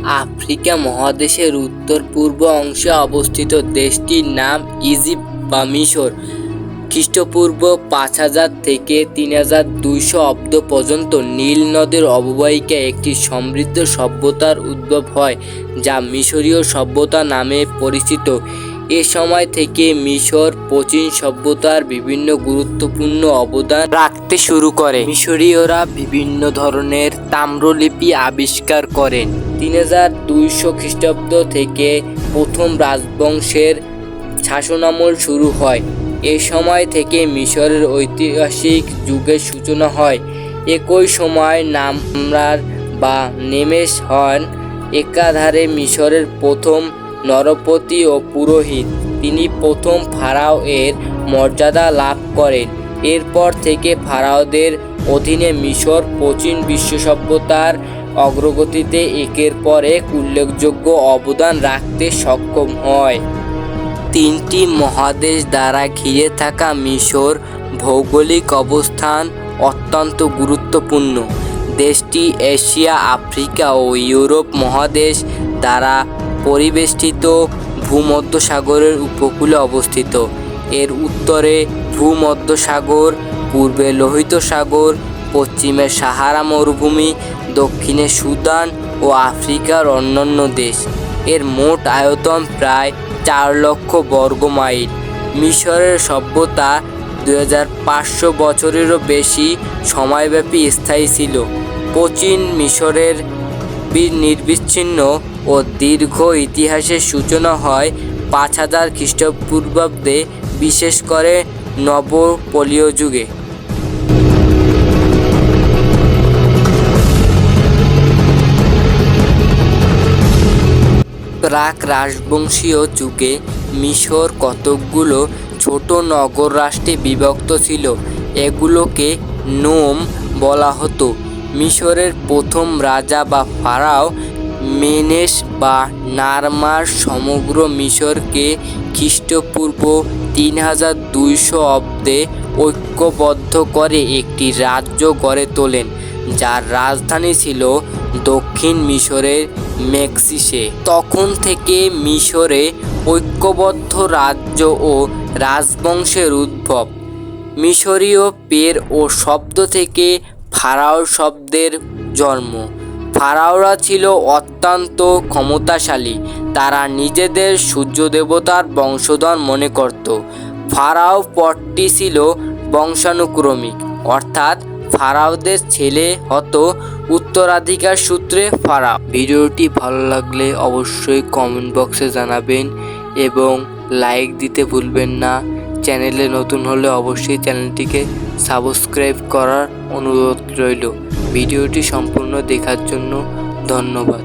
Africa মহাদেশের উত্তর-পূর্ব অংশে অবস্থিত দেশটির নাম ইজিপ্ট বা মিশর। খ্রিস্টপূর্ব ৫০০০ থেকে ৩২০০ অব্দ পর্যন্ত নীল নদের অববাহিকায় একটি সমৃদ্ধ সভ্যতার উদ্ভব হয়, যা মিশরীয় সভ্যতা নামে পরিচিত। এ সময় থেকে মিশর প্রাচীন সভ্যতার বিভিন্ন গুরুত্বপূর্ণ অবদান রাখতে শুরু করে। মিশরীয়রা বিভিন্ন ধরনের তাম্রলিপি আবিষ্কার করেন। ৩২০০ খ্রিস্টাব্দ থেকে প্রথম রাজবংশের শাসনামল শুরু হয়। এ সময় থেকে মিশরের ঐতিহাসিক যুগের সূচনা হয়। একই সময় নামরার বা নেমেস হন একাধারে মিশরের প্রথম নরপতি ও পুরোহিত। তিনি প্রথম ফারাও এর মর্যাদা লাভ করেন। এরপর থেকে ফারাওদের অধীনে মিশর প্রাচীন বিশ্ব সভ্যতার অগ্রগতিতে একের পর এক উল্লেখযোগ্য অবদান রাখতে সক্ষম হয়। তিনটি মহাদেশ দ্বারা ঘিরে থাকা মিশর ভৌগোলিক অবস্থান অত্যন্ত গুরুত্বপূর্ণ। দেশটি এশিয়া, আফ্রিকা ও ইউরোপ মহাদেশ দ্বারা পরিবেষ্টিত ভূমধ্যসাগরের উপকূলে অবস্থিত। এর উত্তরে ভূমধ্যসাগর, পূর্বে লোহিত সাগর, পশ্চিমে সাহারা মরুভূমি, দক্ষিণে সুদান ও আফ্রিকার অন্যান্য দেশ। এর মোট আয়তন প্রায় ৪ লক্ষ বর্গ মাইল। মিশরের সভ্যতা ২৫০০ বছরেরও বেশি সময়ব্যাপী স্থায়ী ছিল। প্রাচীন মিশরের নিরবিচ্ছিন্ন ও দীর্ঘ ইতিহাসের সূচনা হয় ৫০০০ খ্রিস্টপূর্বাব্দে, বিশেষ করে নবপলীয় যুগে। প্রাক রাজবংশীয় যুগে মিশর কতকগুলো ছোট নগর রাষ্ট্রে বিভক্ত ছিল। এগুলোকে নোম বলা হতো। মিশরের প্রথম রাজা বা ফারাও মেনেস বা নারমার সমগ্র মিশরকে খ্রিস্টপূর্ব ৩২০০ অব্দে ঐক্যবদ্ধ করে একটি রাজ্য গড়ে তোলেন, যার রাজধানী ছিল দক্ষিণ মিশরের মেক্সিসে। তখন থেকে মিশরে ঐক্যবদ্ধ রাজ্য ও রাজবংশের উদ্ভব। মিশরীয় পের ও শব্দ থেকে ফারাও শব্দের জন্ম। ফারাওরা ছিল অত্যন্ত ক্ষমতাশালী। তারা নিজেদের সূর্য দেবতার বংশধর মনে করত। ফারাও পদটি ছিল বংশানুক্রমিক, অর্থাৎ ফারাওদের ছেলে হতো উত্তরাধিকার সূত্রে ফারাও। ভিডিওটি ভালো লাগলে অবশ্যই কমেন্ট বক্সে জানাবেন এবং লাইক দিতে ভুলবেন না। চ্যানেলে নতুন হলে অবশ্যই চ্যানেলটিকে সাবস্ক্রাইব করার অনুরোধ রইল। ভিডিওটি সম্পূর্ণ দেখার জন্য ধন্যবাদ।